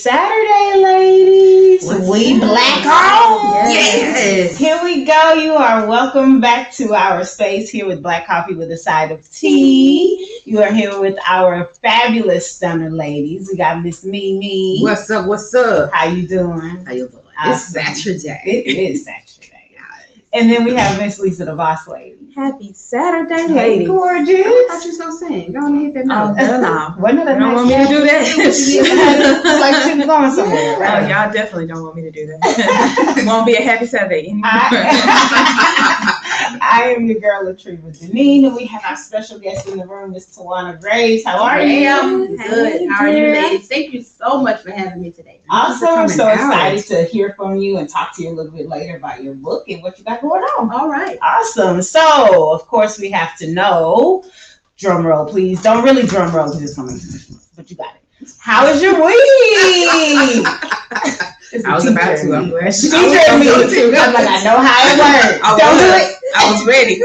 Saturday, ladies. We black on. Yes. Here we go. You are welcome back to our space here with Black Coffee with a Side of Tea. You are here with our fabulous stunner ladies. We got Miss Mimi. What's up? What's up? How you doing? How you doing? Awesome. It's Saturday. It is Saturday. And then we have Miss Lisa, the boss lady. Happy Saturday, Hey, ladies. gorgeous. I thought you was gonna sing. Go on and hit that note. No. Wasn't it a You don't nice want me to do It's that? like she was going somewhere. Oh, Right? y'all definitely don't want me to do that. Won't be a happy Saturday anymore. I am your girl, Latriva Janine, and we have our special guest in the room, Miss Tawana Graves. How are you? I'm good. Hey, How are you, dear. ladies? Thank you so much for having me today. Awesome. Thank I'm you for so coming excited to hear from you and talk to you a little bit later about your book and what you got going on. All right. Awesome. So, of course, we have to know, drum roll, please. Don't really drum roll because it's coming, but you got it. How was your week? I was about to. I'm glad. She teacher me. I'm like, I know how it works. Don't do it. I was ready.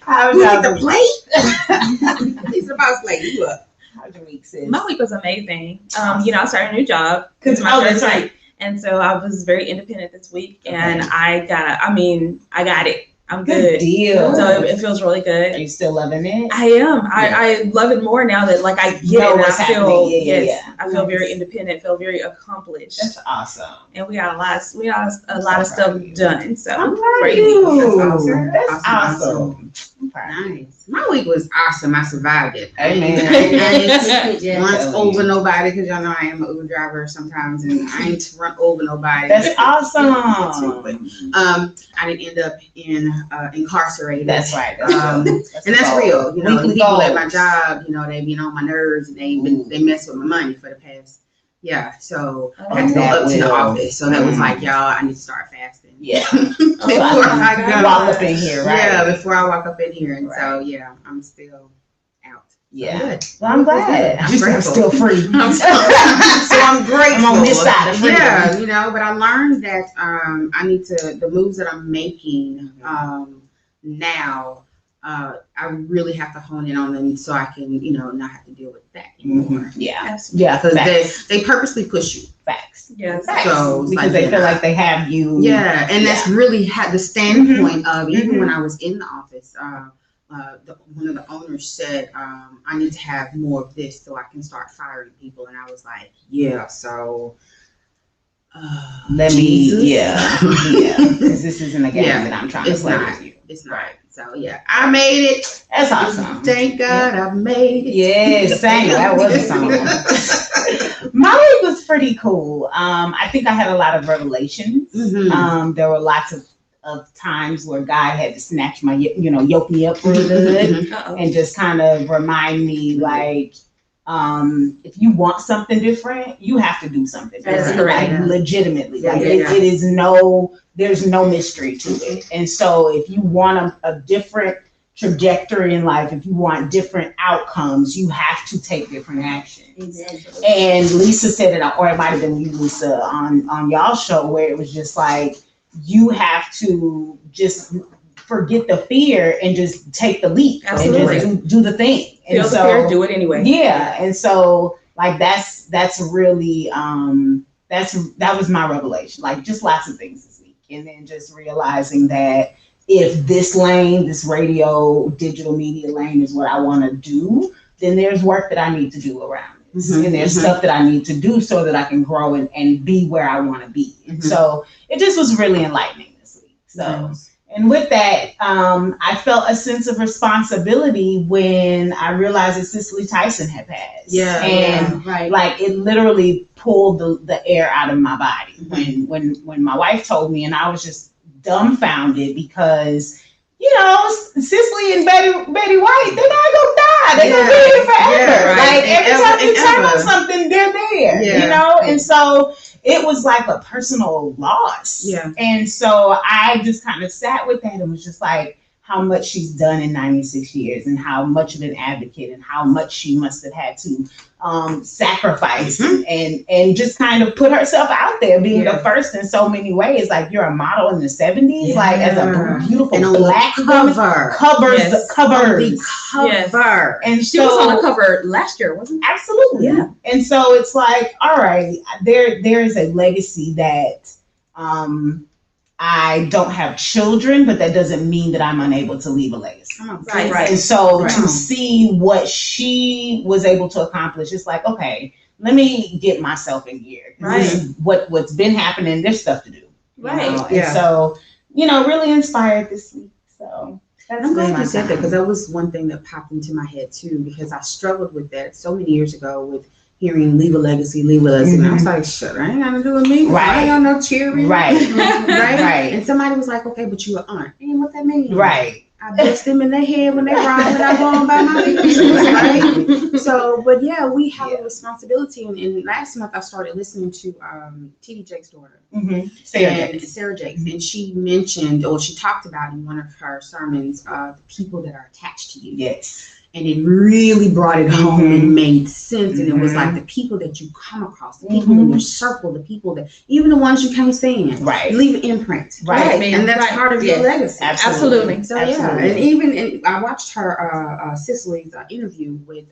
How's Who your hit the week? plate? He's the boss lady. Look. How's your week, sis? My week was amazing. I started a new job. That's right. And so I was very independent this week, and I got it. I'm good. Deal. So it feels really Are good. you still loving it? I am. I love it more now that I get Know it. And what's I feel happening. Yeah. I feel very independent. Feel very accomplished. That's awesome. And we got a lot of stuff done. So I'm proud of great you. That's awesome. That's Awesome. awesome. Nice. My week was awesome. I survived it. Amen. I ain't Yeah. run over nobody because y'all know I am an Uber driver sometimes, and I ain't run over nobody. That's awesome. I didn't end up incarcerated. That's right. And that's real. You know, the Weekly people at my goals. job, they been on my nerves, and they mess with my money for the past. Yeah, so I had to go That up to the will. office. So that was like, y'all, I need to start fasting. Yeah. Before I go. Walk up in here, right? Yeah, before I walk up in here. And so, Right. yeah, I'm still out. Yeah. Good. Well, I'm glad. I'm I'm grateful. still free. so I'm grateful. I'm on this side of freedom. Yeah, but I learned that I need to, the moves that I'm making now, I really have to hone in on them so I can, not have to deal with that anymore. Yeah. Absolutely. Yeah. Because they purposely push you. Facts. Yes. Facts. So it's because like, they yeah. feel like they have you. Yeah, and that's really had the standpoint of, even when I was in the office, one of the owners said, I need to have more of this so I can start firing people. And I was like, yeah, so Let Jesus. me, yeah. Because this isn't a game Yeah, that I'm trying to it's play not. with you. It's not. So yeah, I made it. That's awesome. Thank God I made it. Yes, thank you. That was a song. My week was pretty cool. I think I had a lot of revelations. Mhm. There were lots of times where God had to snatch my, yoke me up real good Uh-oh. and just kind of remind me, like, if you want something different, you have to do something That's different. correct. Like, legitimately. Yeah, Like, yeah. it is there's no mystery to it. And so if you want a different trajectory in life, if you want different outcomes, you have to take different action. Exactly. And Lisa said it, or it might have been you, Lisa, on y'all's show, where it was just like, you have to just forget the fear and just take the leap. Absolutely. And just do the thing. Feel And the fear, do it anyway. yeah. And so like that's really that was my revelation. Like, just lots of things this week. And then just realizing that if this lane, this radio, digital media lane is what I want to do, then there's work that I need to do around this. Mhm, And there's mhm. stuff that I need to do so that I can grow and be where I want to be. And Mhm. so it just was really enlightening this week. So, and with that, I felt a sense of responsibility when I realized that Cicely Tyson had passed. Yeah, And right. like, it literally pulled the air out of my body when my wife told me, and I was just dumbfounded because, Cicely and Betty White, they're not gonna die. They're gonna be here forever. Yeah, right. Like, every And time you ever, turn and on ever. something, they're there. Yeah. And so it was like a personal loss. Yeah. And so I just kind of sat with that and was just like, how much she's done in 96 years and how much of an advocate and how much she must have had to sacrifice and just kind of put herself out there, being the first in so many ways. Like, you're a model in the 70s, like as a beautiful and black cover. covers the covers. The cover. And she was on the cover last year, wasn't she? Absolutely. Yeah. And so it's like, all right, there is a legacy that I don't have children, but that doesn't mean that I'm unable to leave a legacy. Right. And so to see what she was able to accomplish, it's like, okay, let me get myself in gear. Right. This is what's been happening. There's stuff to do. Right. And so, really inspired this week. So I'm glad you said that, because that was one thing that popped into my head too, because I struggled with that so many years ago with hearing leave a legacy. And I was like, shit, I ain't got to do with me. Right. I ain't got no cheering. Right. Right. And somebody was like, okay, but you an aunt. And what that mean? Right. I bust them in their head when they wrong when I go on by my business, right? So, but yeah, we have a responsibility. And last month I started listening to T.D. Jake's daughter, Sarah Jakes, and she mentioned, or she talked about in one of her sermons, the people that are attached to you. Yes. And it really brought it home and made sense. And it was like the people that you come across, the people in your circle, the people that, even the ones you can't stand, leave an imprint. Right. And that's part of your legacy. Absolutely. So and I watched her, Cicely's interview with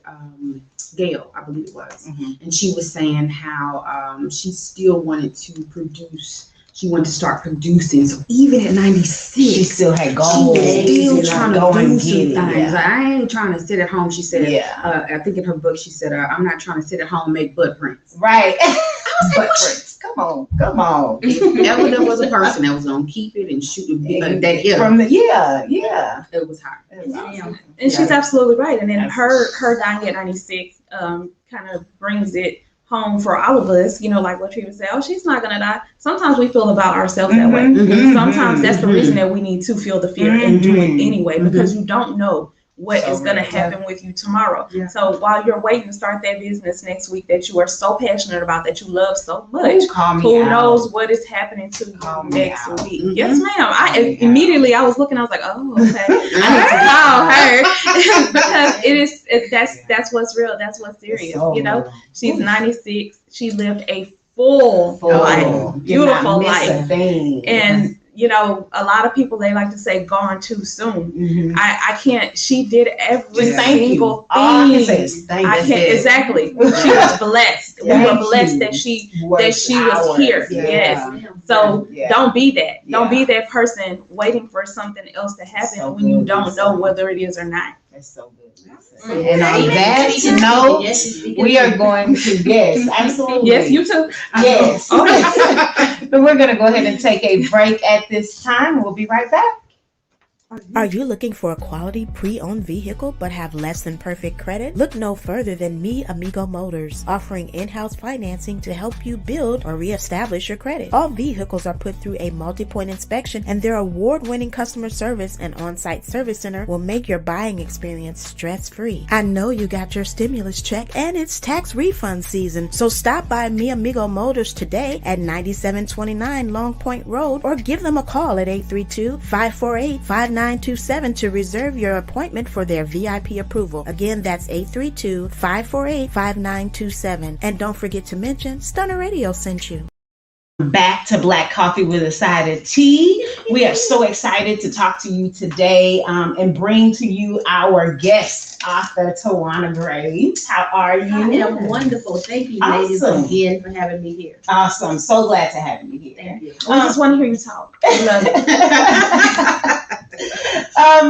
Gail, I believe it was. And she was saying how she still wanted to produce. She wanted to start producing. So even at 96, she still had goals. She was still trying to do some things. Yeah. Like, I ain't trying to sit at home. She said, I think in her book, she said, I'm not trying to sit at home and make butt prints. Right. Butt prints. Come on. There was a person that was going to keep it and shoot it that hill. From the, It was hot. Awesome. And she's absolutely right. And then her dying at 96 kind of brings it home for all of us, like what Trina said, she's not gonna die. Sometimes we feel about ourselves that way. Sometimes that's the reason that we need to feel the fear and do it anyway, because you don't know what is going to happen with you tomorrow. So while you're waiting to start that business next week that you are so passionate about, that you love so much, who knows what is happening to you next week? Yes, ma'am. Immediately I was looking, I was like, oh, okay. I need to call her because that's what's real. That's what's serious. She's 96. She lived a full life, beautiful life, and a lot of people, they like to say gone too soon. I can't. She did every single thing. All I can say is thank you. I can't. Exactly. She was blessed. We were blessed that she was here. Yes. So don't be that. Don't be that person waiting for something else to happen when you don't know whether it is or not. That's so good. And on that note, we are going to, absolutely. Yes, you too. Yes. Okay. But we're going to go ahead and take a break at this time. We'll be right back. Are you looking for a quality pre-owned vehicle but have less than perfect credit? Look no further than Amigo Motors, offering in-house financing to help you build or reestablish your credit. All vehicles are put through a multi-point inspection, and their award-winning customer service and on-site service center will make your buying experience stress-free. I know you got your stimulus check and it's tax refund season, so stop by Amigo Motors today at 9729 Long Point Road or give them a call at 832-548-5927 to reserve your appointment for their VIP approval. Again, that's 832-548-5927. And don't forget to mention Stunner Radio sent you. Back to Black Coffee with a Side of Tea. We are so excited to talk to you today and bring to you our guest, author Tawana Graves. How are you? I am wonderful. Thank you, ladies, again for having me here. Awesome. So glad to have you here. Thank you. We just want to hear you talk.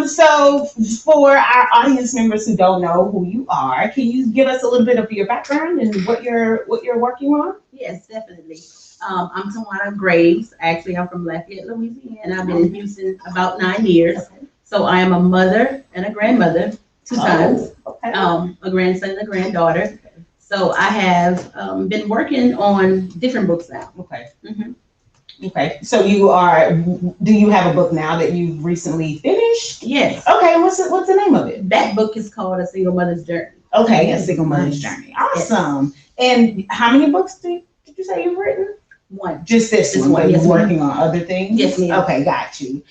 So for our audience members who don't know who you are, can you give us a little bit of your background and what you're working on? Yes, definitely. I'm Tawana Graves. Actually, I'm from Lafayette, Louisiana. I've been in Houston about 9 years. Okay. So I am a mother and a grandmother 2 times. Okay. A grandson and a granddaughter. Okay. So I have been working on different books now. Okay. Okay. So do you have a book now that you've recently finished? Yes. Okay. What's the name of it? That book is called A Single Mother's Journey. Okay. A Single Mother's Journey. Awesome. Yes. And how many books did you say you've written? One. Just this This one, one, but yes, you're ma'am. working on other things? Yes, ma'am. Okay, got you.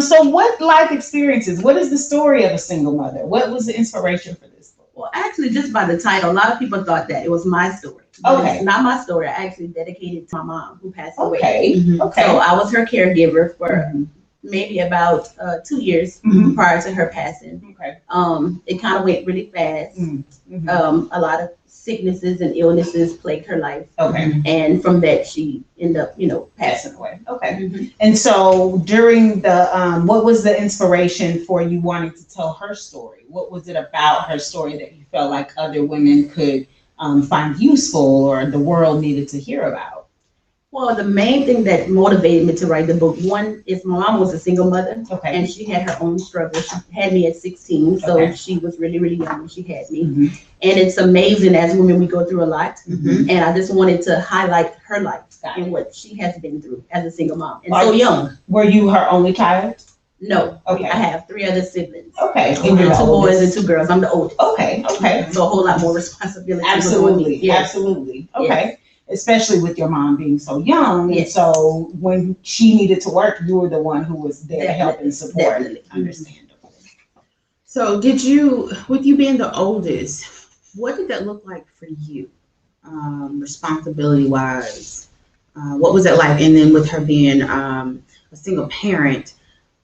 So what life experiences, what is the story of a single mother? What was the inspiration for this book? Well, actually, just by the title, a lot of people thought that it was my story. But Okay. It's not my story. I actually dedicated to my mom who passed away. Okay, Mhm. okay. So I was her caregiver for Mhm. maybe about 2 years Mhm. prior to her passing. Okay. It kind of went really fast. Mhm. A lot of sicknesses and illnesses plagued her life. Okay. And from that, she ended up, passing Passing away. Okay. away. And so during the, what was the inspiration for you wanting to tell her story? What was it about her story that you felt like other women could find useful or the world needed to hear about? Well, the main thing that motivated me to write the book, one is my mom was a single mother. Okay. And she had her own struggles. She had me at 16, so Okay. she was really, really young when she had me. Mhm. And it's amazing as women, we go through a lot. Mhm. And I just wanted to highlight her life Got and it. what she has been through as a single mom and Are so you- young. Were you her only child? No, Okay. I have 3 other siblings. Okay. Two boys and 2 girls. I'm the oldest. Okay. Okay. So a whole lot more responsibility. Absolutely. Yes. Absolutely. Yes. Okay. Especially with your mom being so young. And Yes. so when she needed to work, you were the one who was there to help and support. Definitely. Understandable. So did you, with you being the oldest, what did that look like for you, responsibility wise? What was that like? And then with her being a single parent,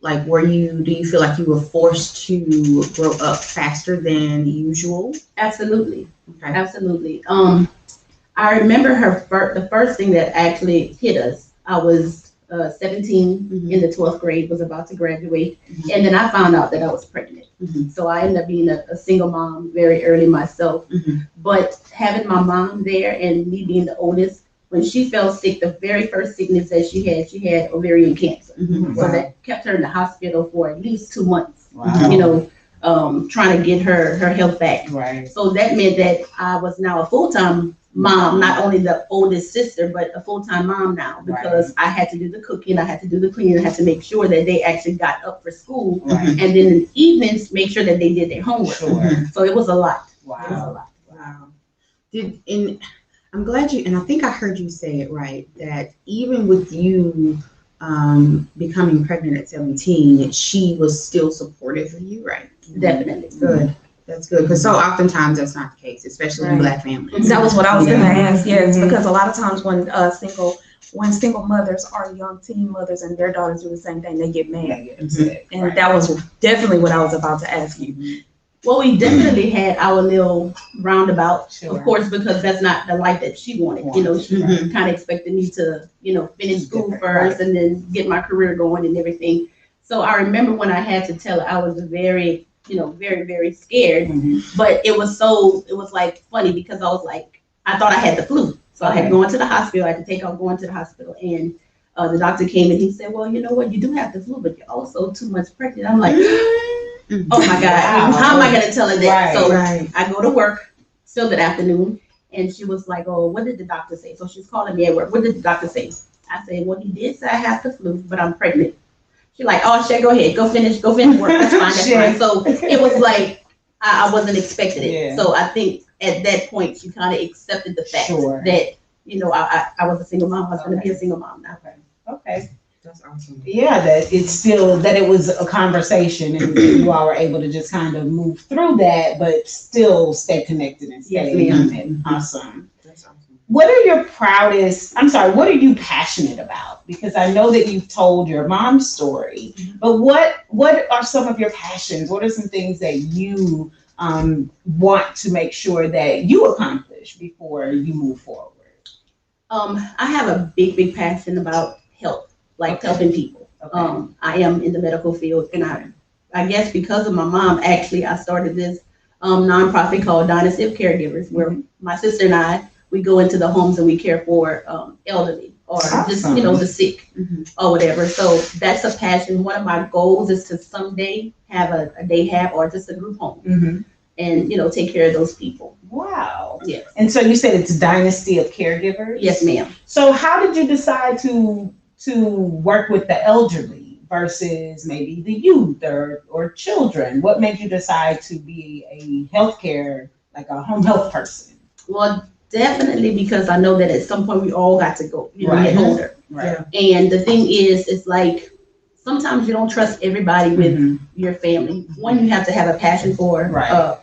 like do you feel like you were forced to grow up faster than usual? Absolutely. Okay. Absolutely. I remember the first thing that actually hit us. I was 17 Mhm. in the 12th grade, was about to graduate, Mhm. and then I found out that I was pregnant. Mhm. So I ended up being a single mom very early myself. Mhm. But having my mom there and me being the oldest, when she fell sick, the very first sickness that she had ovarian cancer. Mhm. So that kept her in the hospital for at least 2 months. Wow. Trying to get her health back. Right. So that meant that I was now a full-time mom, not only the oldest sister, but a full-time mom now, because I had to do the cooking, I had to do the cleaning, I had to make sure that they actually got up for school. Right. And then in the evenings, make sure that they did their homework. Sure. So it was a lot. It was a Wow. lot. Wow. I'm glad and I think I heard you say it right, that even with you becoming pregnant at 17, she was still supportive of you, right? Definitely. Good. That's good. Because so oftentimes that's not the case, especially in Right. Black families. That was what I was going to Yeah. ask. Yes, Mhm. because a lot of times when single mothers are young teen mothers and their daughters do the same thing, they get mad. Yeah, get upset. And Right. that was definitely what I was about to ask you. Well, we definitely had our little roundabout, Sure. of course, because that's not the life that she wanted. She Mhm. kind of expected me to, finish school Different, first and then get my career going and everything. So I remember when I had to tell her, I was very, very, very scared. Mhm. But it was like funny because I was like, I thought I had the flu. So I had to go into the hospital. I had to take off going to the hospital. And the doctor came and he said, well, you know what? You do have the flu, but you're also 2 months pregnant. I'm like, oh my God, Wow. how am I going to tell her that? Right. So Right. I go to work still that afternoon. And she was like, oh, what did the doctor say? So she's calling me at work. What did the doctor say? I said, well, he did say I have the flu, but I'm pregnant. She's like, oh, Shay, go ahead. Go finish work. That's fine. That's fine. So it was like, I wasn't expecting it. Yeah. So I think at that point, she kind of accepted the fact Sure. that, I was a single mom. I was going to be a single mom now. Okay. That's awesome. Yeah, that it was a conversation and you all were able to just kind of move through that, but still stay connected and stay Yes, in it. Awesome. That's awesome. What are you passionate about? Because I know that you've told your mom's story, but what are some of your passions? What are some things that you want to make sure that you accomplish before you move forward? I have a big passion about health, like helping people. Okay. I am in the medical field, and I guess because of my mom, actually, I started this nonprofit called Dynasty of Caregivers, where my sister and I, we go into the homes and we care for elderly or just, Awesome. the sick or whatever. So that's a passion. One of my goals is to someday have a day hab or just a group home Mm-hmm. and, take care of those people. Wow. Yes. And so you said it's Dynasty of Caregivers? Yes, ma'am. So how did you decide to work with the elderly versus maybe the youth or children? What made you decide to be a healthcare, like a home health person? Well, Definitely, because I know that at some point we all got to go, get older. Right. And the thing is, it's like sometimes you don't trust everybody with your family. One, you have to have a passion for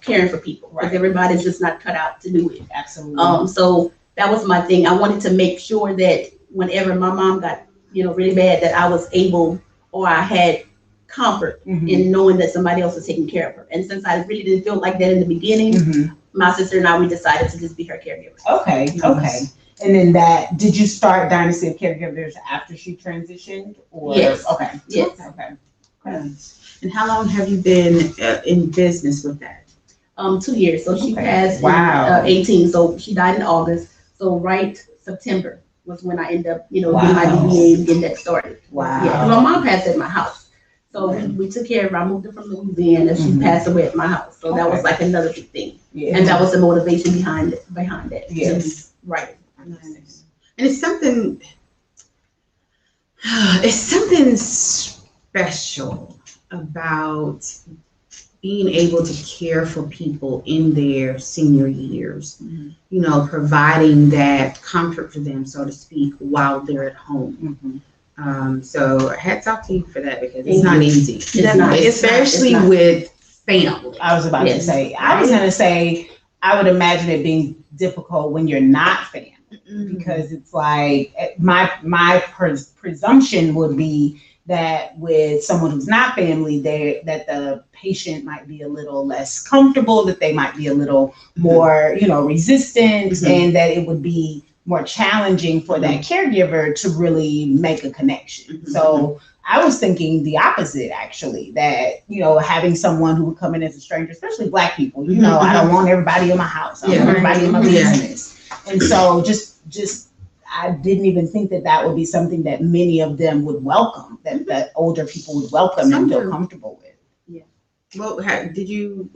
caring for people, because everybody's just not cut out to do it. Absolutely. So that was my thing. I wanted to make sure that whenever my mom got, really bad, that I was able, or I had comfort in knowing that somebody else was taking care of her. And since I really didn't feel like that in the beginning, my sister and I, we decided to just be her caregiver. Okay. And then did you start Dynasty of Caregivers after she transitioned? Or? Yes. Okay. Yes. Okay. And how long have you been in business with that? 2 years. So she passed in 18. So she died in August. So September was when I ended up, getting my DBA and getting that started. Wow. Yeah. My mom passed at my house. So we took care of her. I moved her from Louisiana. She passed away at my house. So that was like another big thing. Yeah. And that was the motivation behind it. Yes. Right. Nice. And it's something special about being able to care for people in their senior years, providing that comfort for them, so to speak, while they're at home. So hats off to you for that, because it's not easy. It's not. Especially with family. I was about to say, I was going to say, I would imagine it being difficult when you're not family, because it's like my presumption would be that with someone who's not family, that the patient might be a little less comfortable, that they might be a little more, resistant, and that it would be more challenging for that caregiver to really make a connection. So I was thinking the opposite, actually, that, having someone who would come in as a stranger, especially Black people, I don't want everybody in my house. I don't want everybody in my business. And so just I didn't even think that would be something that many of them would welcome, that older people would welcome and feel comfortable with. Yeah. Well, did you?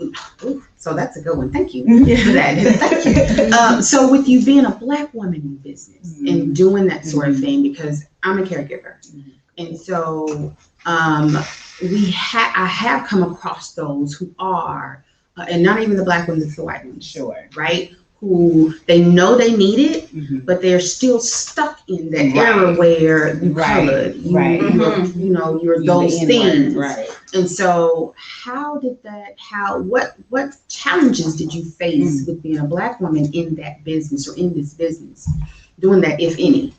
So that's a good one. Thank you for that. Thank you. So with you being a Black woman in business and doing that sort of thing, because I'm a caregiver, and so I have come across those who are, and not even the Black ones, it's the white ones. Sure. Right. Who they know they need it, but they're still stuck in that era where you colored, you're those things. Right. And so what challenges did you face with being a Black woman in that business, or in this business, doing that, if any?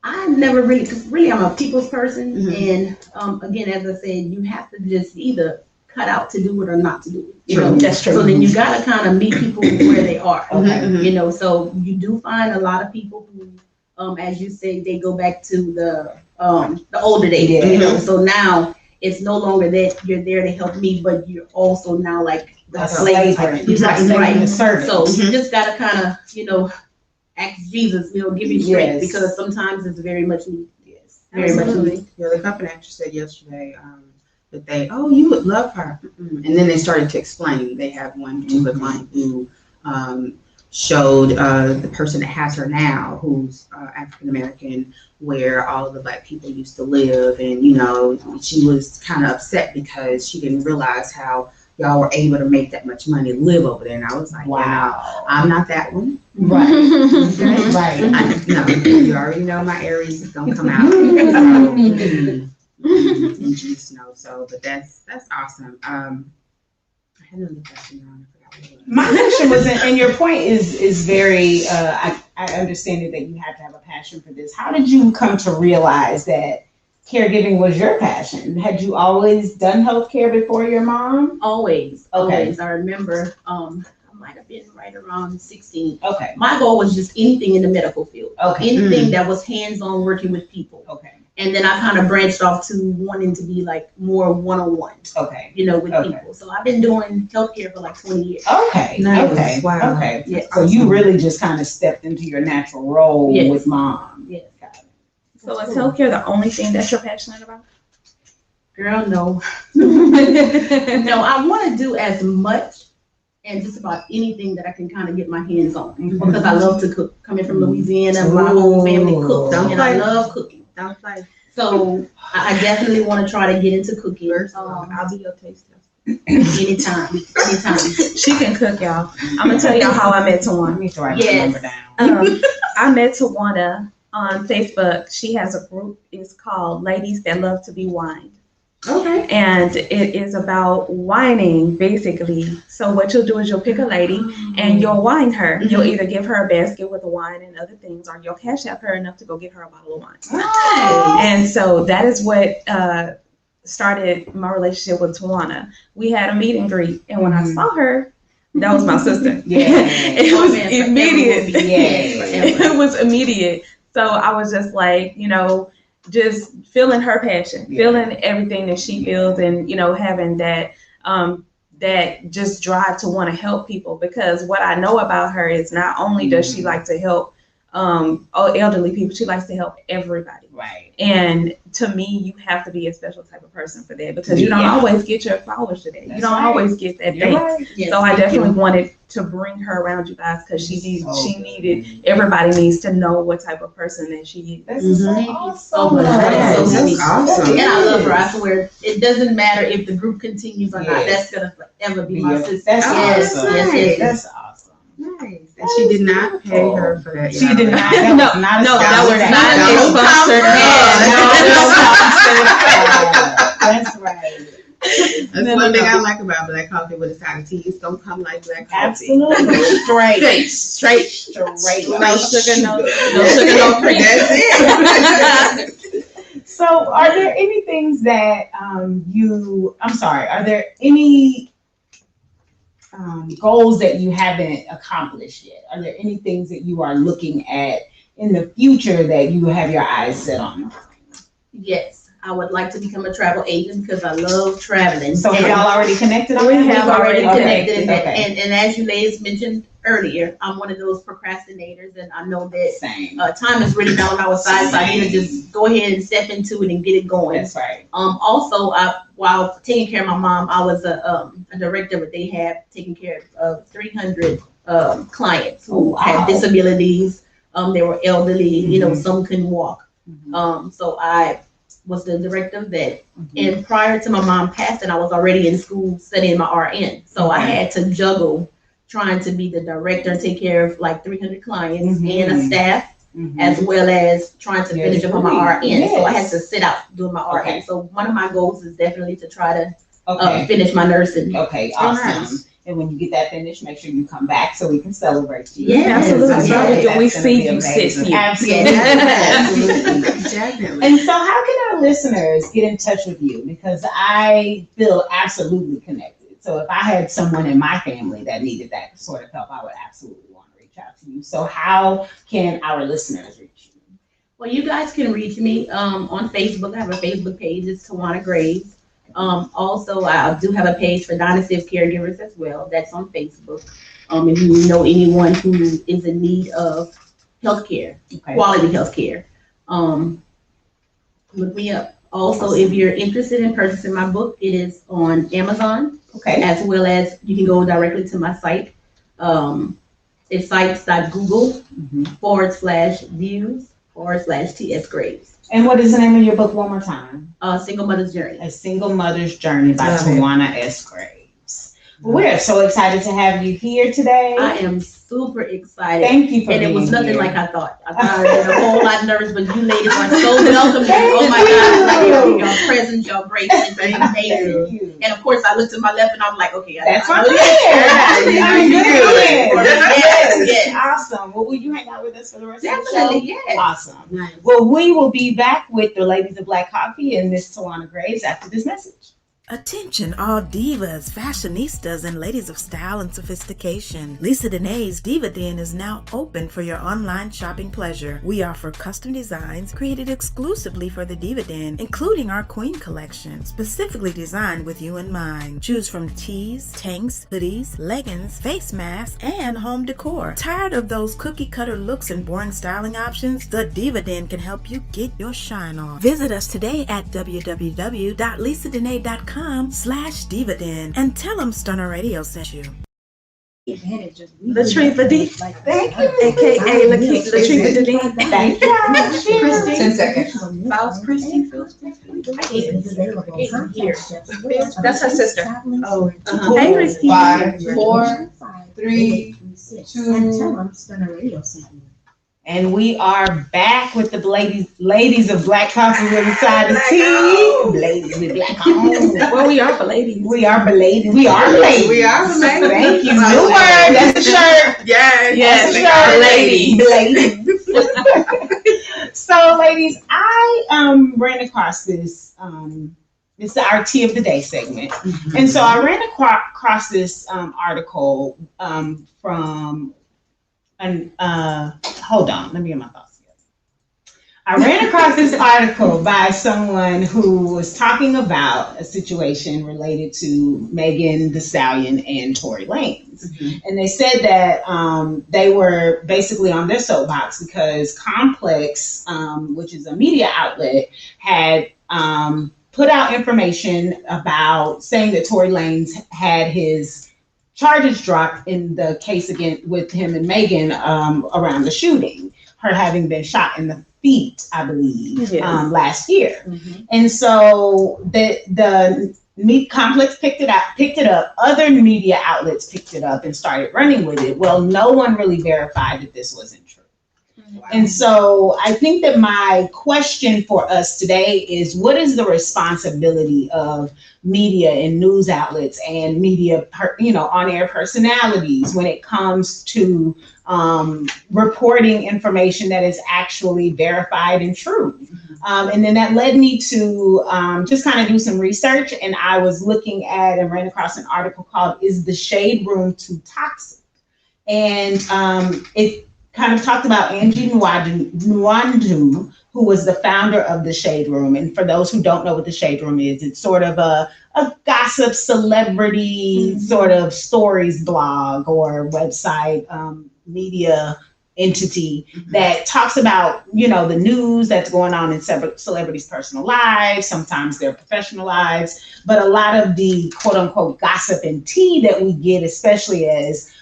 I never really, because really I'm a people's person. And again, as I said, you have to just either cut out to do it or not to do it. That's true. So then you got to kind of meet people where they are. So you do find a lot of people who, as you say, they go back to the older days. So now it's no longer that you're there to help me, but you're also now like the slave. Right. So you just got to kind of, ask Jesus, give you strength, because sometimes it's very much needed. Very much needed. Yeah, the company actually said yesterday, that you would love her. And then they started to explain. They have one particular client who showed the person that has her now, who's African American, where all of the Black people used to live. And, she was kind of upset because she didn't realize how y'all were able to make that much money, live over there. And I was like, wow, I'm not that one. Right. Right. You already know my Aries is going to come out. And just but that's awesome. I had another question on. I forgot what it was. My question was, and your point is very. I understand that you have to have a passion for this. How did you come to realize that caregiving was your passion? Had you always done healthcare before your mom? Always. Okay. Always. I remember. I might have been right around 16. Okay. My goal was just anything in the medical field. Okay. Anything that was hands-on working with people. Okay. And then I kind of branched off to wanting to be like more one-on-one. Okay. With people. So I've been doing healthcare for like 20 years. Okay. Nice. Okay. Wow. Okay. Yes. So you really just kind of stepped into your natural role with mom. Yes. So is healthcare the only thing that you're passionate about? Girl, no. No, I want to do as much and just about anything that I can kind of get my hands on, because I love to cook. Coming from Louisiana, my whole family cooks, and I love cooking. So I definitely want to try to get into cooking. I'll be your taste tester. Anytime. She can cook, y'all. I'm gonna tell y'all how I met Tawana. Let me write the number down. I met Tawana on Facebook. She has a group. It's called Ladies That Love to Be Wined. Okay. And it is about whining, basically. So what you'll do is you'll pick a lady and you'll wine her. Mm-hmm. You'll either give her a basket with the wine and other things, or you'll cash out her enough to go get her a bottle of wine. Nice. And so that is what started my relationship with Tawana. We had a meet and greet, and when I saw her, that was my sister. It was immediate. It was immediate. So I was just like, just feeling her passion, feeling everything that she feels, and having that that just drive to want to help people. Because what I know about her is not only does she like to help elderly people, she likes to help everybody. Right. And to me, you have to be a special type of person for that, because you don't always get your flowers today. You don't always get that thanks. Right. Yes, so I definitely wanted to bring her around you guys, because everybody needs to know what type of person that she is. This is Thank you so much. That's So sweet. awesome. And I love her. I swear, it doesn't matter if the group continues or not. Yes. That's gonna forever be my sister. That's yes, awesome. yes. That's awesome. Nice. And she did not pay her for that. She did not. That No, was not a that was That's not a sponsored ad. right. That's one thing I like about black coffee with a side of tea. It's don't come like black coffee. Absolutely. Straight. Straight. No sugar, no cream. That's it. So are there any things that are there any goals that you haven't accomplished yet? Are there any things that you are looking at in the future that you have your eyes set on? Yes. I would like to become a travel agent because I love traveling. So have y'all already connected on We that? have already Okay. connected. Okay. And as you ladies mentioned earlier, I'm one of those procrastinators, and I know that Same. time is really not on our side, so I need to just go ahead and step into it and get it going. That's right. Also, while taking care of my mom, I was a director of a day hab, taking care of 300 clients who had disabilities. They were elderly, some couldn't walk. So I was the director of that. And prior to my mom passing, I was already in school studying my RN. So I had to juggle trying to be the director and take care of like 300 clients and a staff, as well as trying to finish up on my RN. Yes. So I had to sit out doing my RN. Okay. So one of my goals is definitely to try to Okay. finish my nursing. Okay, awesome. And when you get that finished, make sure you come back so we can celebrate you. Yes, Absolutely. yes. Can we That's gonna see be you amazing. 6 years? Absolutely. Absolutely. Definitely. And so how can our listeners get in touch with you? Because I feel absolutely connected. So if I had someone in my family that needed that sort of help, I would absolutely want to reach out to you. So how can our listeners reach you? Well, you guys can reach me on Facebook. I have a Facebook page. It's Tawana Graves. Also, I do have a page for Dynasty of Caregivers as well. That's on Facebook. If you know anyone who is in need of healthcare, quality healthcare, look me up. Also, if you're interested in purchasing my book, it is on Amazon, as well as you can go directly to my site. It's sites.google/views/T.S. Graves. And what is the name of your book one more time? Single Mother's Journey. A Single Mother's Journey by Love it. Tawana S. Graves. We're so excited to have you here today. I am super excited. Thank you for And being it was nothing here. like I thought. I thought I was a whole lot nervous, but you ladies are so welcoming. Oh my God, like your presence, your grace is Thank amazing. you. And of course, I looked to my left and I'm like, okay, That's I right. know this. Yes. Awesome. Well, will you hang out with us for the rest of the Definitely, show? yes. Awesome. Nice. Well, we will be back with the Ladies of Black Coffee and Miss Tawana Graves after this message. Attention all divas, fashionistas, and ladies of style and sophistication. Lisa Dene's Diva Den is now open for your online shopping pleasure. We offer custom designs created exclusively for the Diva Den, including our Queen collection, specifically designed with you in mind. Choose from tees, tanks, hoodies, leggings, face masks, and home decor. Tired of those cookie cutter looks and boring styling options? The Diva Den can help you get your shine on. Visit us today at www.lisadene.com/Diva Den and tell them Stunner Radio sent you. Latriva D. Thank you. AKA Latriva D. Thank you. Christy. 10 seconds. Spouse Christy. That's her sister. Oh, Hey, Christy. 5, 4, 3, 2. And we are back with the ladies of Black Coffee with a side of tea. Ladies with black home. Well, we are ladies. We are belated. We are ladies. We are belated. Thank you. New word. That's a shirt. Yes, That's a shirt. Ladies. So, ladies, I ran across this. It's the our tea of the day segment, and so I ran across this article from. And hold on, let me get my thoughts together. I ran across this article by someone who was talking about a situation related to Megan Thee Stallion and Tory Lanez. And they said that they were basically on their soapbox because Complex, which is a media outlet, had put out information about saying that Tory Lanez had his charges dropped in the case again with him and Megan around the shooting, her having been shot in the feet, I believe, last year. And so the meat complex picked it up. Other media outlets picked it up and started running with it. Well, no one really verified that this wasn't true. Wow. And so I think that my question for us today is, what is the responsibility of media and news outlets and media, on-air personalities when it comes to reporting information that is actually verified and true? And then that led me to just kind of do some research, and I was looking at and ran across an article called "Is the Shade Room Too Toxic?" And it kind of talked about Angie Nwandu, who was the founder of the Shade Room. And for those who don't know what the Shade Room is, it's sort of a gossip celebrity sort of stories blog or website, media entity that talks about, the news that's going on in celebrities' personal lives, sometimes their professional lives, but a lot of the quote unquote gossip and tea that we get, especially as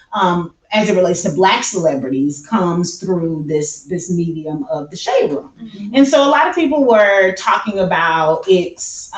it relates to Black celebrities, comes through this medium of the Shade Room. And so a lot of people were talking about its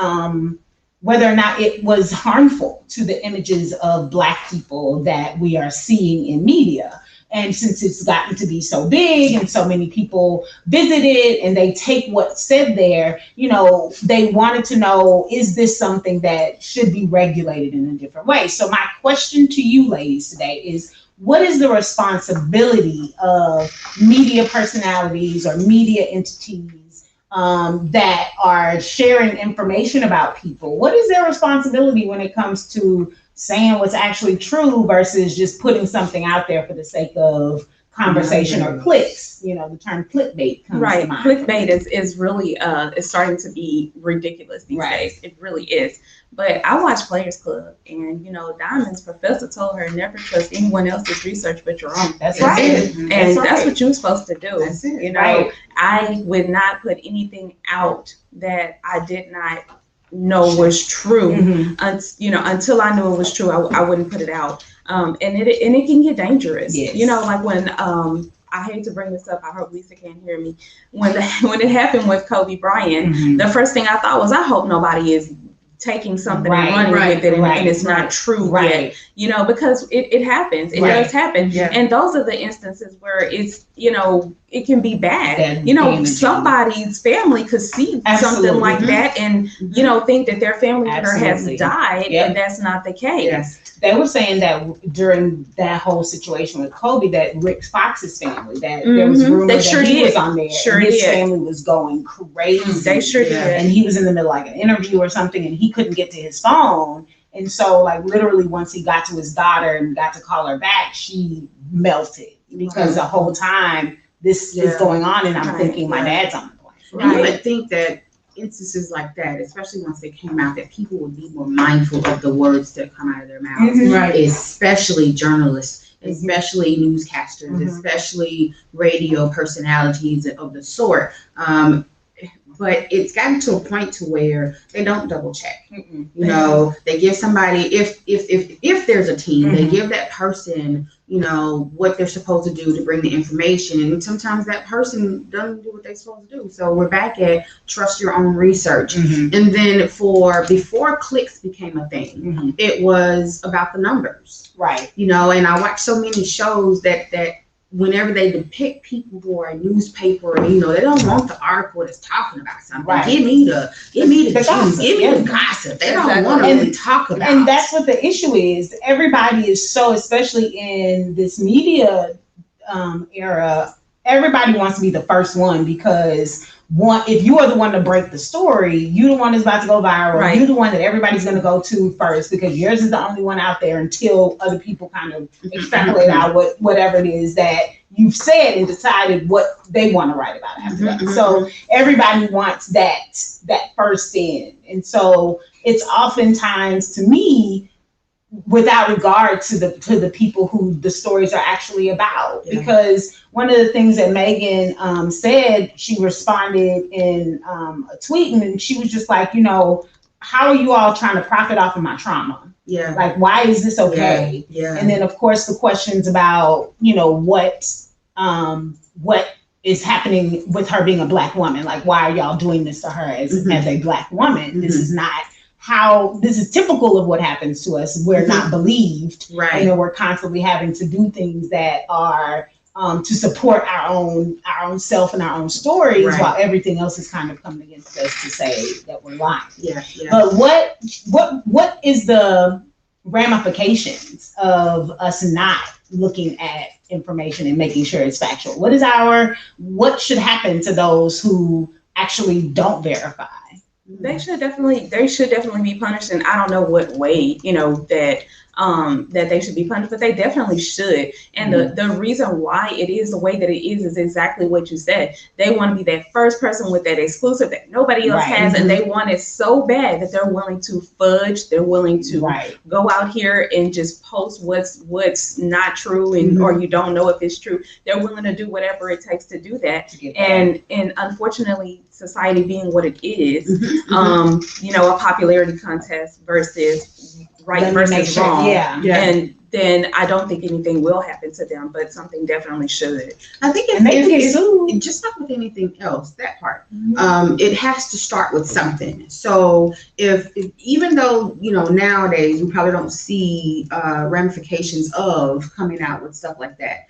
whether or not it was harmful to the images of Black people that we are seeing in media. And since it's gotten to be so big and so many people visit it and they take what's said there, they wanted to know, is this something that should be regulated in a different way? So my question to you ladies today is, what is the responsibility of media personalities or media entities that are sharing information about people? What is their responsibility when it comes to saying what's actually true versus just putting something out there for the sake of conversation or clicks? The term clickbait comes to mind. Clickbait is really is starting to be ridiculous these days. It really is. But I watch Players Club, and Diamond's professor told her never trust anyone else's research but your own. That's right. And that's what you're supposed to do. That's it. I would not put anything out that I did not know was true. Until I knew it was true, I wouldn't put it out. And it can get dangerous. Yes. Like when I hate to bring this up, I hope Lisa can't hear me. When it happened with Kobe Bryant, the first thing I thought was, I hope nobody is taking something and running with it and it's not true yet, because it happens. It does happen. Yeah. And those are the instances where it's, it can be bad. Somebody's family could see something like that and, think that their family member has died, and that's not the case. Yes. They were saying that during that whole situation with Kobe, that Rick Fox's family, that there was rumors that he was on there, and his family was going crazy. They sure did. And he was in the middle of an interview or something, and he couldn't get to his phone. And so, literally, once he got to his daughter and got to call her back, she melted because the whole time this is going on, and I'm thinking my dad's on the plane. And you would think that instances like that, especially once they came out, that people would be more mindful of the words that come out of their mouths, especially journalists, especially newscasters, especially radio personalities of the sort. But it's gotten to a point to where they don't double check. You know, they give somebody, if there's a team, they give that person, you know, what they're supposed to do to bring the information. And sometimes that person doesn't do what they're supposed to do. So we're back at trust your own research. And then before clicks became a thing, it was about the numbers. Right. You know, and I watch so many shows that whenever they depict people who are a newspaper, and you know, they don't want the article that's talking about something. Right. Give me the gossip. give me the gossip. They don't want to really talk about. And that's what the issue is. Everybody is so, especially in this media era, everybody wants to be the first one, because if you are the one to break the story, you're the one that's about to go viral. Right. You're the one that everybody's going to go to first, because yours is the only one out there until other people kind of extrapolate out whatever it is that you've said and decided what they want to write about after that. So everybody wants that first in. And so it's oftentimes, to me, without regard to the people who the stories are actually about. Because one of the things that Megan said, she responded in a tweet, and she was just like, you know, how are you all trying to profit off of my trauma? Like, why is this okay? And then of course the questions about, you know, what is happening with her being a Black woman. Like, why are y'all doing this to her as a Black woman? This is not this is typical of what happens to us. We're not believed, right? And we're constantly having to do things that are to support our own self and our own stories, while everything else is kind of coming against us to say that we're lying. But what is the ramifications of us not looking at information and making sure it's factual? What should happen to those who actually don't verify? They should definitely be punished, and I don't know what way, you know, that they should be punished, but they definitely should. And the reason why it is the way that it is exactly what you said. They want to be that first person with that exclusive that nobody else has, and they want it so bad that they're willing to fudge, they're willing to go out here and just post what's not true, and or you don't know if it's true. They're willing to do whatever it takes to do that. And unfortunately, society being what it is, you know, a popularity contest versus right versus wrong. And then I don't think anything will happen to them, but something definitely should. I think if just like with anything else, that part, it has to start with something. So if even though, you know, nowadays we probably don't see ramifications of coming out with stuff like that,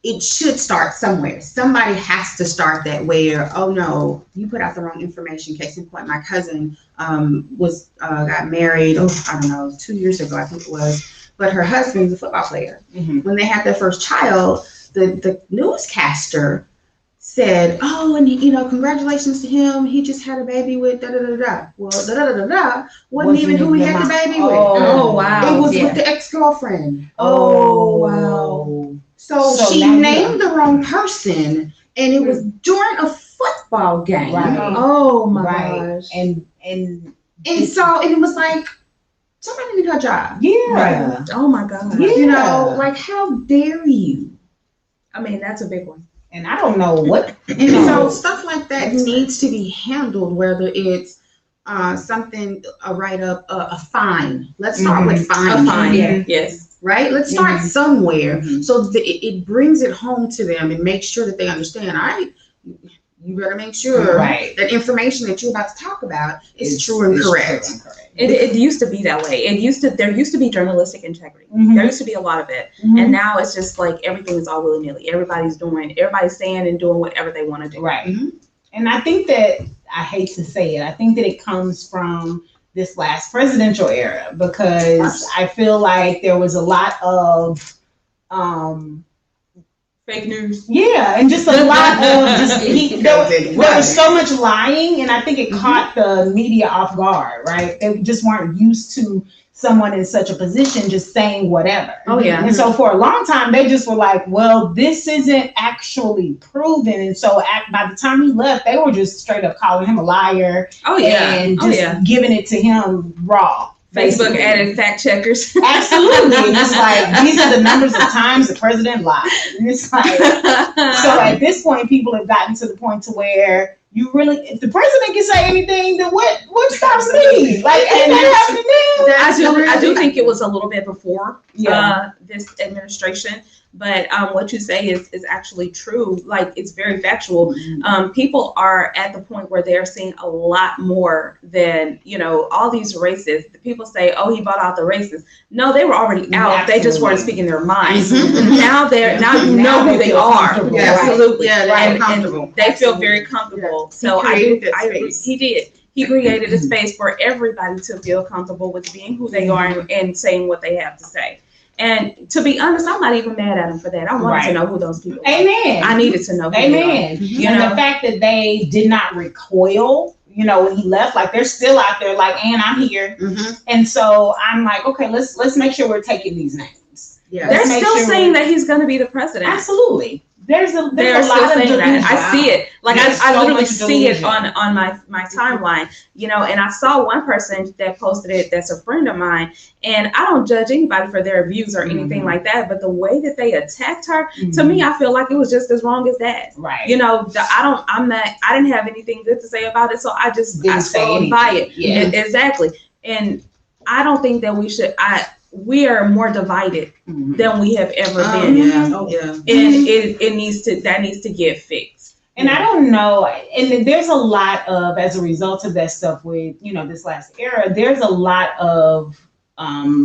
it should start somewhere. Somebody has to start that where, oh no, you put out the wrong information. Case in point, my cousin got married, I don't know, 2 years ago, I think it was. But her husband's a football player. When they had their first child, the newscaster said, oh, and you know, congratulations to him. He just had a baby with da da da da. Well, da da da da wasn't even who he had the baby with. Oh wow! It was with the ex-girlfriend. Oh wow! So she named the wrong person, and it was during a football game. Oh my gosh! And so it was like, somebody did her job. Oh my God! You know, like, how dare you? I mean, that's a big one. And I don't know what. And so stuff like that needs to be handled, whether it's something, a write-up, a fine. Let's start with fine. A fine, yes. Right? Let's start somewhere so that it brings it home to them and make sure that they understand, all right, you better make sure that information that you're about to talk about is true and correct. It used to be that way. There used to be journalistic integrity. There used to be a lot of it. And now it's just like everything is all willy-nilly. Everybody's saying and doing whatever they want to do. And I think that, I hate to say it, I think that it comes from this last presidential era, because I feel like there was a lot of fake news. And just a lot of there was so much lying, and I think it caught the media off guard, right? They just weren't used to someone in such a position just saying whatever. And so for a long time, they just were like, well, this isn't actually proven. And so by the time he left, they were just straight up calling him a liar. And just giving it to him raw. Facebook added fact checkers. Absolutely. And it's like, these are the numbers of times the president lied. And it's like, so at this point, people have gotten to the point to where you really, if the president can say anything, then what stops me? Like, ain't that happening now? I do think it was a little bit before Yeah. this administration, but what you say is actually true. Like, it's very factual. People are at the point where they're seeing a lot more than, all these racists. People say, oh, he bought out the racists. No, they were already out. Absolutely. They just weren't speaking their minds. Mhm. Now you know who they are. Yeah, absolutely. Yeah, they're comfortable. And they feel very comfortable. Yeah. So I agree. Space. He did. He created a space for everybody to feel comfortable with being who they are and saying what they have to say. And to be honest, I'm not even mad at him for that. I wanted to know who those people were. Amen. I needed to know who Amen. they are. And the fact that they did not recoil, when he left, like, they're still out there, like, and I'm here. Mm-hmm. And so I'm like, okay, let's make sure we're taking these names. Yeah. They're still saying that he's going to be the president. Absolutely. There's a They're lot still of saying delusion. that. I see it. Like, There's I so literally much see it delusion. on my timeline, and I saw one person that posted it that's a friend of mine, and I don't judge anybody for their views or anything like that, but the way that they attacked her, to me, I feel like it was just as wrong as that. Right. I didn't have anything good to say about it, so I scrolled by it. Yeah. Exactly. And I don't think that we are more divided than we have ever been. Yeah. And it needs to get fixed. And I don't know, and there's a lot of, as a result of that stuff with, this last era, there's a lot of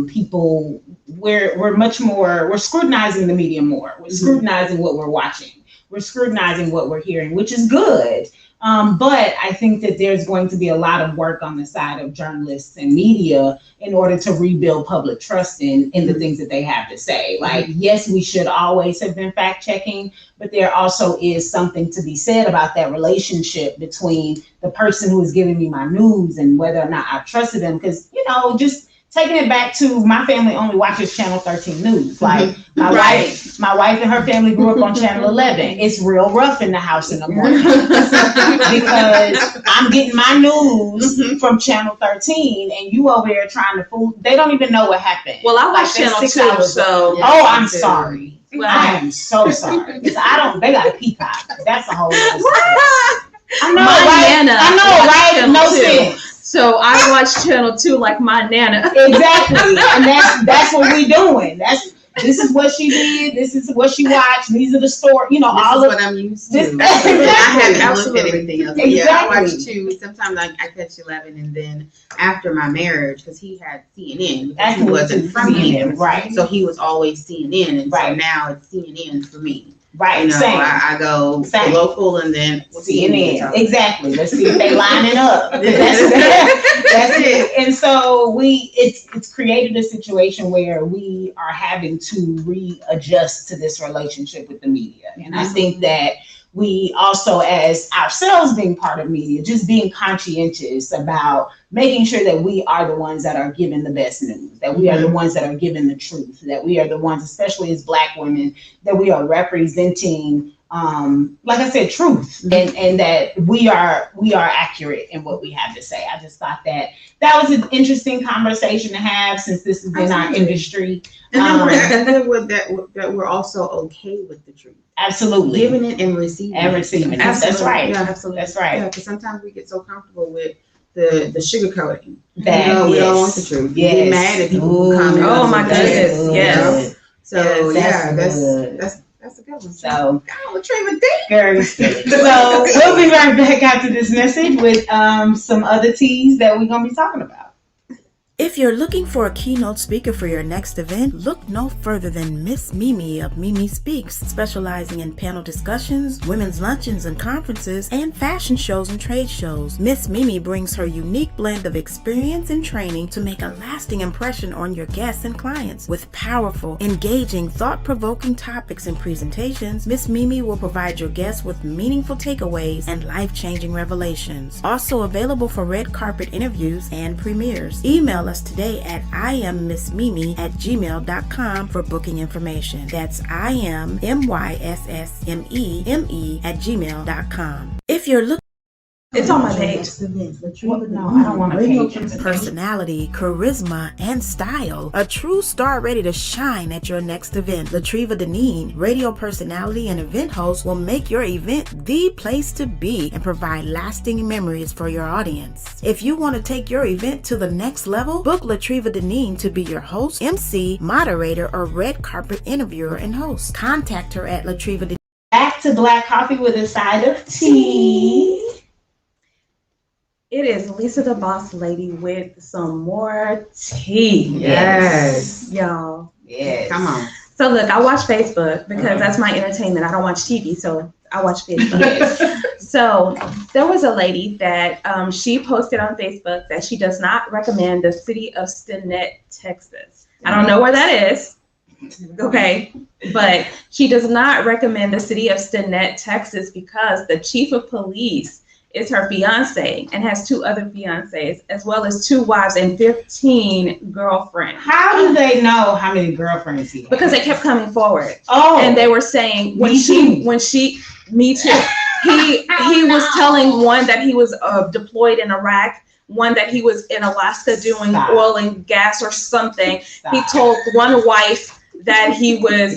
people where we're scrutinizing the media more. We're scrutinizing what we're watching. We're scrutinizing what we're hearing, which is good. But I think that there's going to be a lot of work on the side of journalists and media in order to rebuild public trust in the things that they have to say. Like, yes, we should always have been fact checking, but there also is something to be said about that relationship between the person who is giving me my news and whether or not I trusted them. Because, just taking it back to my family only watches Channel 13 News. Like, my wife and her family grew up on Channel 11. It's real rough in the house in the morning because I'm getting my news from Channel 13 and you over here trying to fool. They don't even know what happened. Well, I watch they're Channel 6 2, hours so. ago. Oh, I'm sorry. Well, I am so sorry. Because they got a peacock. That's a whole other story. I know, My right? Nana I know, watched right? Channel No 2. sense. So I watch Channel 2 like my Nana. Exactly. And that's what we doing. This is what she did. This is what she watched. These are the stories. This all is of what I'm used to. Exactly. I haven't looked at anything else. Exactly. Yeah, I watch 2. Sometimes I catch 11, and then after my marriage, because he had CNN, because he wasn't from here, right? So he was always CNN, and so Right. now it's CNN for me. Right. Same. I go Same. local and then CNN. Exactly. Let's see if they lining up. That's it. And so it's created a situation where we are having to readjust to this relationship with the media. And I think that we also, as ourselves being part of media, just being conscientious about making sure that we are the ones that are giving the best news, that we are the ones that are giving the truth, that we are the ones, especially as Black women, that we are representing, like I said, truth, and that we are accurate in what we have to say. I just thought that was an interesting conversation to have, since this is in our industry. And that we're also okay with the truth. Absolutely. Giving it and receiving it. Absolutely. That's right. Yeah. Absolutely. That's right. Yeah, because sometimes we get so comfortable with the sugarcoating. That, we don't want the truth. Yes. We get mad at people who comment. Oh on my something. goodness. Yes. So Yes, that's a good one. So, Treatment thing. very good. So we'll be right back after this message with some other teas that we're going to be talking about. If you're looking for a keynote speaker for your next event, look no further than Miss Mimi of Mimi Speaks, specializing in panel discussions, women's luncheons and conferences, and fashion shows and trade shows. Miss Mimi brings her unique blend of experience and training to make a lasting impression on your guests and clients. With powerful, engaging, thought-provoking topics and presentations, Miss Mimi will provide your guests with meaningful takeaways and life-changing revelations. Also available for red carpet interviews and premieres. Email us today at iammissmeme@gmail.com for booking information. That's iammissmeme@gmail.com. If you're looking It's on my page. No, I don't want a page. Personality, charisma, and style. A true star ready to shine at your next event. Diva Den, radio personality and event host, will make your event the place to be and provide lasting memories for your audience. If you want to take your event to the next level, book Diva Den to be your host, MC, moderator, or red carpet interviewer and host. Contact her at Diva Den. Back to Black Coffee with a Side of Tea. It is Lisa the Boss Lady with some more tea. Yes. Y'all. Yes. Come on. So look, I watch Facebook because that's my entertainment. I don't watch TV, so I watch Facebook. So there was a lady that she posted on Facebook that she does not recommend the city of Stinnett, Texas. I don't know where that is. Okay. But she does not recommend the city of Stinnett, Texas, because the chief of police is her fiance and has 2 other fiancés, as well as 2 wives and 15 girlfriends. How do they know how many girlfriends he has? Because they kept coming forward. Oh. And they were saying me too. He was telling one that he was deployed in Iraq, one that he was in Alaska doing oil and gas or something. He told one wife that he was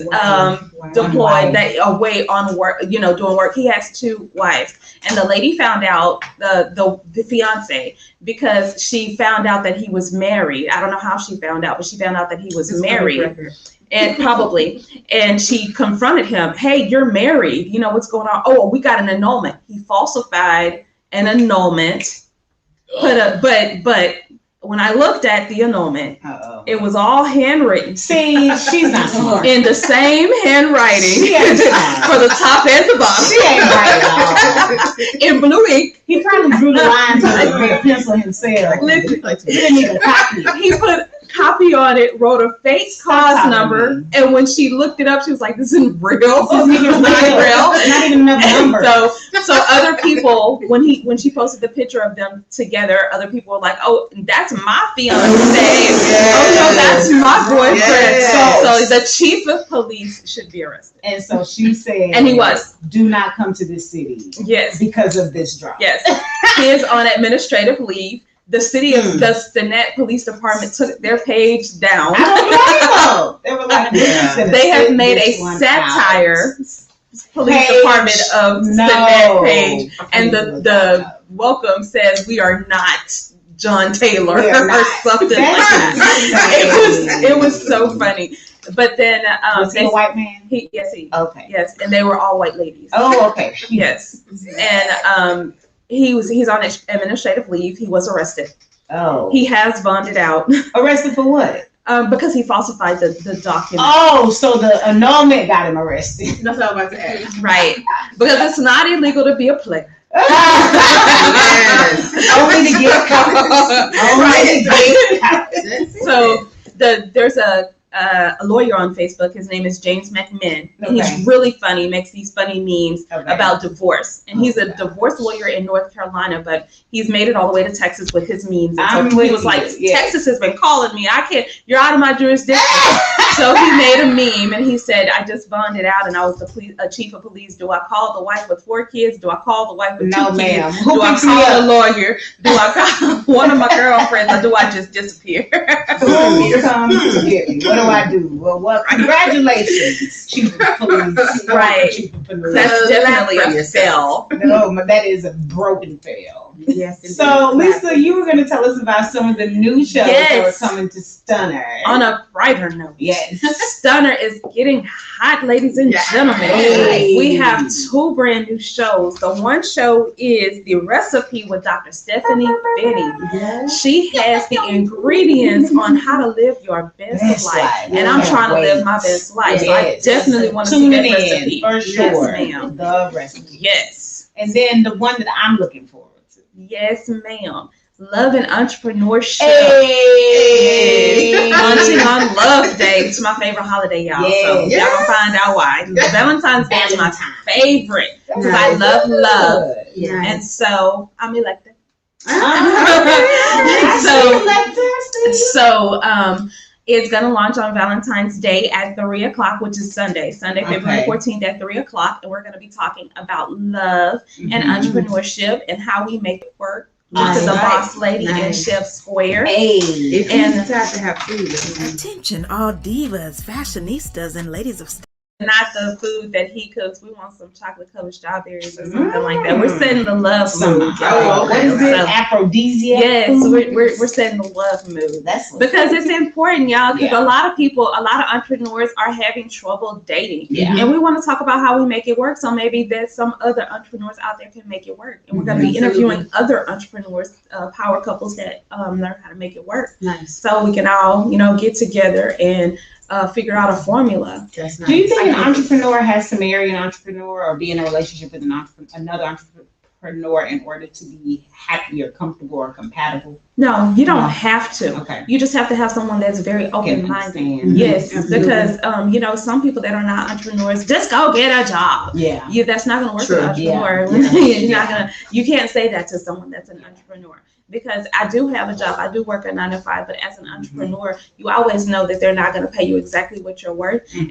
deployed, that away on work, doing work. He has 2 wives. And the lady found out, the fiance, because she found out that he was married. I don't know how she found out, but she found out that he was married. And probably, and she confronted him. Hey, you're married. What's going on? Oh, we got an annulment. He falsified an annulment. But when I looked at the annulment, it was all handwritten. See, she's not smart. In the same handwriting for the top and the bottom. She ain't right. In blue ink. He probably drew the lines with a pencil himself. Listen, he didn't even copy it. He put copy on it, wrote a fake cause number, and when she looked it up, she was like, "This isn't real. This is not real. Not even enough number." So other people, when she posted the picture of them together, other people were like, "Oh, that's my fiance. Oh no, that's my boyfriend." Yes. So the chief of police should be arrested. And so she said, and he was. Do not come to this city. Yes, because of this drama. Yes, he is on administrative leave. The city of the Stinnett Police Department took their page down. They were like, they have made a satire police department of Stinnett page, and the welcome says, "We are not John Taylor," or something like that. It was so funny. But then was he a white man? Yes, and they were all white ladies. Oh, okay. Yes, and he's on administrative leave. He was arrested. Oh. He has bonded out. Arrested for what? Because he falsified the document. Oh, so the annulment got him arrested. That's what I was about to ask. Right. Because it's not illegal to be a player. Yes. Only to get caught. So there's a lawyer on Facebook. His name is James McMinn. And he's really funny, makes these funny memes about divorce. And he's a divorce lawyer in North Carolina, but he's made it all the way to Texas with his memes. And so he was like, Texas has been calling me. I can't, you're out of my jurisdiction. So he made a meme and he said, I just bonded out and I was a chief of police. Do I call the wife with 4 kids? Do I call the wife with 2 kids? Do I call the lawyer? Do I call one of my girlfriends, or do I just disappear? Who comes to get me? What do I do? Well, congratulations, chief of police. Right. That's definitely a fail. No, that is a broken fail. Yes. So, Lisa, you were going to tell us about some of the new shows that are coming to Stunner. On a brighter note, yes, Stunner is getting hot, ladies and gentlemen. Hey. We have 2 brand new shows. The one show is The Recipe with Dr. Stephanie Finney. Yes. She has the ingredients on how to live your best life. And I'm trying to live my best life. So I definitely want to see that recipe. For sure. Yes, ma'am. The recipe. Yes. And then the one that I'm looking forward to. Yes, ma'am. Love and Entrepreneurship. Hey. Launching on Love Day. It's my favorite holiday, y'all. So y'all gonna find out why. Valentine's Day is my favorite because I love love. And so I'm elected. It's going to launch on Valentine's Day at 3 o'clock, which is Sunday, February 14th at 3 o'clock. And we're going to be talking about love and entrepreneurship and how we make it work. To the boss lady in Chef Square. If and you have to have food. Attention, all divas, fashionistas, and ladies of style. Not the food that he cooks. We want some chocolate covered strawberries or something like that. We're setting the love mood. What is it? Aphrodisiac? Yes, we're setting the love mood. That's because it's important, y'all. Because a lot of entrepreneurs are having trouble dating, and we want to talk about how we make it work. So maybe there's some other entrepreneurs out there can make it work, and we're going to be interviewing other entrepreneurs, power couples that learn how to make it work. Nice. So we can all, get together and figure out a formula. Nice. Do you think an entrepreneur has to marry an entrepreneur or be in a relationship with another entrepreneur in order to be happy or comfortable or compatible? No, you don't have to. Okay. You just have to have someone that's very open-minded. Yes, because some people that are not entrepreneurs just go get a job. Yeah, that's not going to work for an entrepreneur. You can't say that to someone that's an entrepreneur. Because I do have a job, I do work a 9 to 5, but as an entrepreneur, you always know that they're not going to pay you exactly what you're worth, and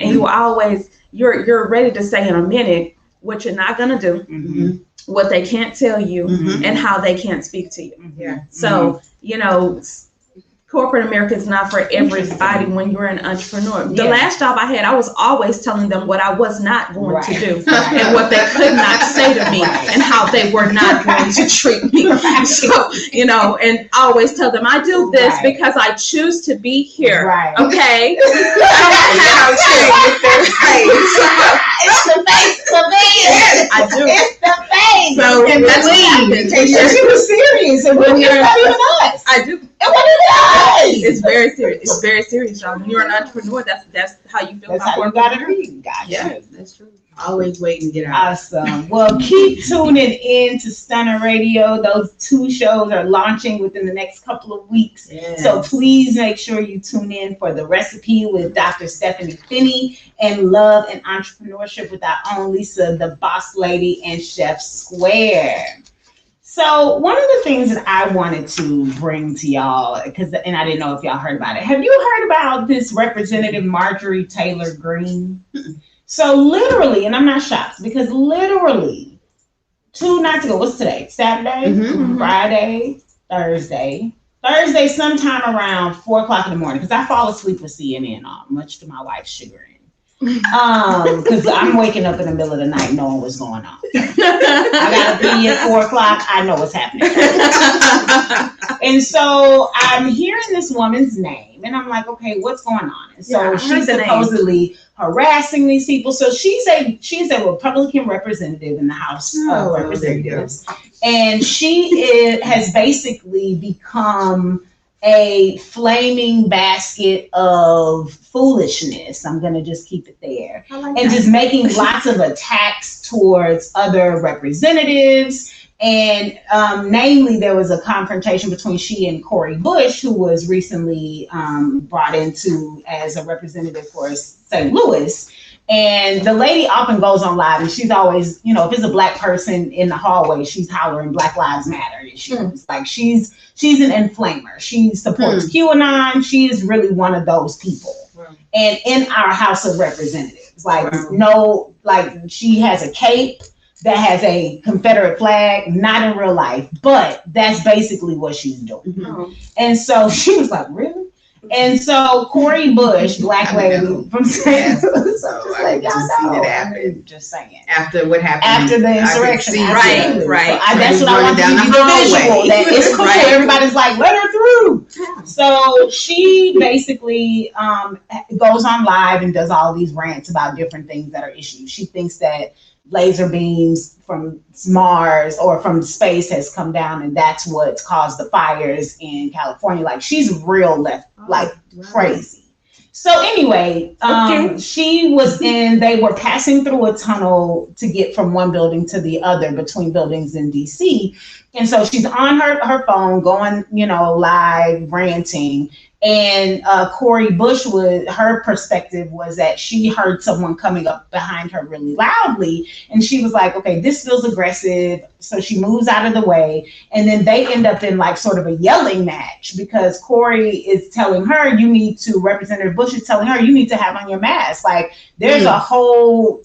you're ready to say in a minute what you're not going to do, what they can't tell you, and how they can't speak to you. Yeah. So corporate America is not for everybody when you're an entrepreneur. The last job I had, I was always telling them what I was not going to do and what they could not say to me and how they were not going to treat me. So, and I always tell them, I do this because I choose to be here. Right. Okay? It's the face for me. I do. It's the face. So that's what happened. She was serious. And when you're not even us. I do. It's very serious. It's very serious, y'all. When you're an entrepreneur, that's how you feel. That's how you gotta be. Gotcha. Yeah, that's true. Always waiting to get out. Awesome. Well, keep tuning in to Stunner Radio. Those 2 shows are launching within the next couple of weeks. Yes. So please make sure you tune in for The Recipe with Dr. Stephanie Finney and Love and Entrepreneurship with our own Lisa, the Boss Lady and Chef Square. So one of the things that I wanted to bring to y'all, and I didn't know if y'all heard about it. Have you heard about this Representative Marjorie Taylor Greene? So literally, and I'm not shocked, because literally 2 nights ago, what's today? Saturday, Friday, Thursday, sometime around 4 o'clock in the morning, because I fall asleep with CNN on, much to my wife's chagrin. Because I'm waking up in the middle of the night knowing what's going on. I gotta be at 4 o'clock. I know what's happening. And so I'm hearing this woman's name, and I'm like, okay, what's going on? And so she's supposedly harassing these people. So she's a Republican representative in the House of Representatives, and she has basically become a flaming basket of foolishness. I'm going to just keep it there. Just making lots of attacks towards other representatives. And namely, there was a confrontation between she and Cori Bush, who was recently brought into as a representative for St. Louis. And the lady often goes on live, and she's always, if it's a Black person in the hallway, she's hollering Black Lives Matter issues. Like she's an inflamer. She supports QAnon. She is really one of those people. And in our House of Representatives, she has a cape that has a Confederate flag, not in real life, but that's basically what she's doing. And so she was like, really? And so Cori Bush, Black lady from St. Louis, just saying. After what happened? After the insurrection. Right. So that's what I want to give you the visual. That it's cool. Everybody's like, let her through. So she basically goes on live and does all these rants about different things that are issues. She thinks that laser beams from Mars or from space has come down, and that's what's caused the fires in California. Like she's real left, crazy. So anyway, she was they were passing through a tunnel to get from one building to the other between buildings in DC. And so she's on her phone going, live ranting. And Corey Bush, her perspective was that she heard someone coming up behind her really loudly, and she was like, okay, this feels aggressive. So she moves out of the way, and then they end up in like sort of a yelling match because Corey is telling her, you need to, Representative Bush is telling her, you need to have on your mask. Like there's a whole,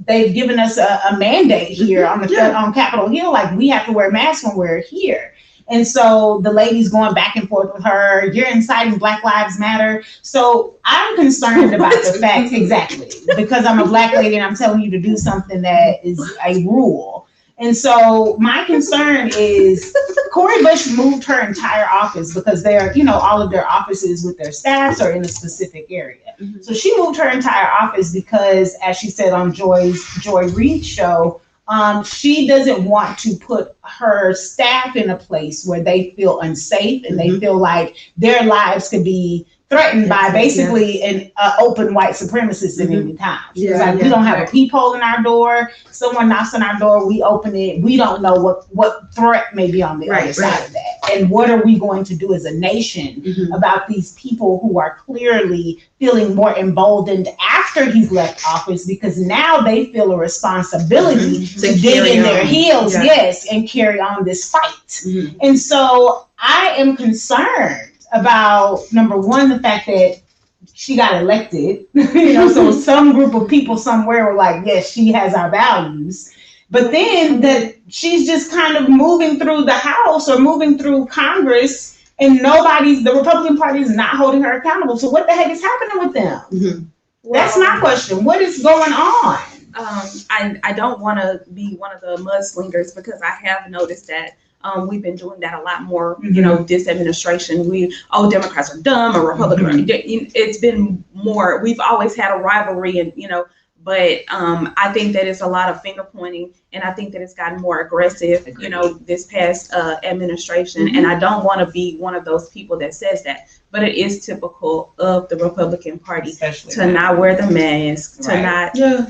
they've given us a mandate here on on Capitol Hill, like we have to wear masks when we're here. And so the lady's going back and forth with her, you're inciting Black Lives Matter. So I'm concerned about the fact, exactly, because I'm a Black lady and I'm telling you to do something that is a rule. And so my concern is Corey Bush moved her entire office because they're, all of their offices with their staffs are in a specific area. Mm-hmm. So she moved her entire office because, as she said on Joy Reid's show, she doesn't want to put her staff in a place where they feel unsafe and they feel like their lives could be threatened by basically an open white supremacist at any time. She's like, we don't have a peephole in our door. Someone knocks on our door, we open it. We don't know what threat may be on the other side of that. And what are we going to do as a nation about these people who are clearly feeling more emboldened after he's left office, because now they feel a responsibility to dig in their heels, and carry on this fight. And so I am concerned about, number one, the fact that she got elected, so some group of people somewhere were like, yes, she has our values. But then that she's just kind of moving through the House or moving through Congress, and the Republican Party is not holding her accountable. So what the heck is happening with them? That's my question. What is going on? I don't want to be one of the mudslingers, because I have noticed that we've been doing that a lot more, this administration. Democrats are dumb or Republicans. It's been more, we've always had a rivalry, and, but I think that it's a lot of finger pointing, and I think that it's gotten more aggressive, this past administration. And I don't want to be one of those people that says that, but it is typical of the Republican Party to not wear the mask, to not, that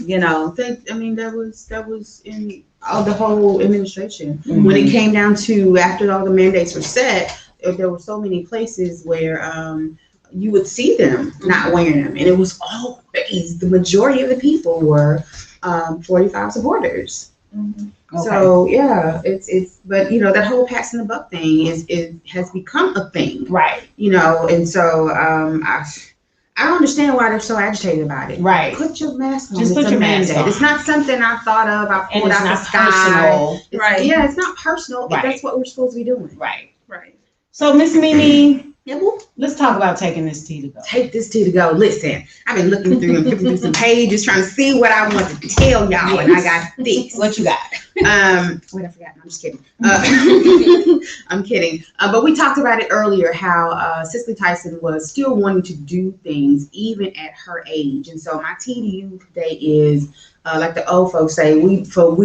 was in the whole administration. When it came down to, after all the mandates were set, there were so many places where you would see them not wearing them, and it was always, the majority of the people were 45 supporters. So it's but that whole passing the buck thing has become a thing, and so I don't understand why they're so agitated about it. Put your mask on. Just put your mask on. It's not something I thought of. I pulled out the sky. It's not personal. That's what we're supposed to be doing. Right. So Miss Mimi, let's talk about taking this tea to go. Take this tea to go. Listen, I've been looking through and flipping through some pages trying to see what I want to tell y'all, and I got this. What you got? Wait, I forgot. I'm just kidding. I'm kidding. But we talked about it earlier, how Cicely Tyson was still wanting to do things even at her age. And so my tea to you today is, like the old folks say, we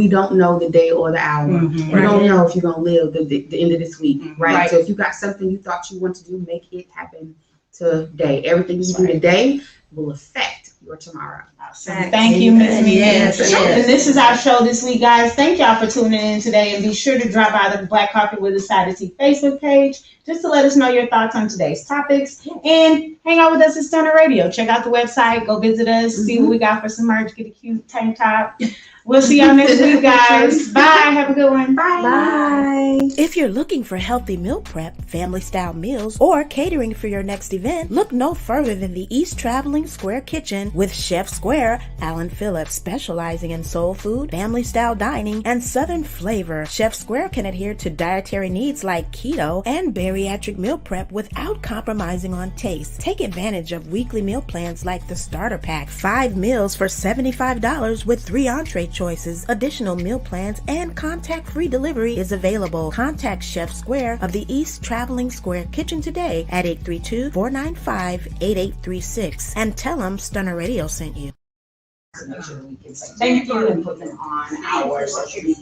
don't know the day or the hour. We don't know if you're going to live the end of this week, right? So if you got something you thought you want to do, make it happen today. Everything you do today will affect your tomorrow. Awesome. Thank you, Ms. Mimi. And this is our show this week, guys. Thank y'all for tuning in today, and be sure to drop by the Black Carpet with a Side of Tea Facebook page just to let us know your thoughts on today's topics, and hang out with us at Stunner Radio. Check out the website, go visit us, see what we got for some merch, get a cute tank top. We'll see y'all next week, guys. Bye. Have a good one. Bye. If you're looking for healthy meal prep, family-style meals, or catering for your next event, look no further than the East Traveling Square Kitchen with Chef Square Alan Phillips, specializing in soul food, family-style dining, and southern flavor. Chef Square can adhere to dietary needs like keto and bariatric meal prep without compromising on taste. Take advantage of weekly meal plans like the Starter Pack, 5 meals for $75 with 3 entree choices. Additional meal plans and contact-free delivery is available. Contact Chef Square of the East Traveling Square Kitchen today at 832-495-8836 and tell them Stunner Radio sent you. Thank you, and put them on our social media.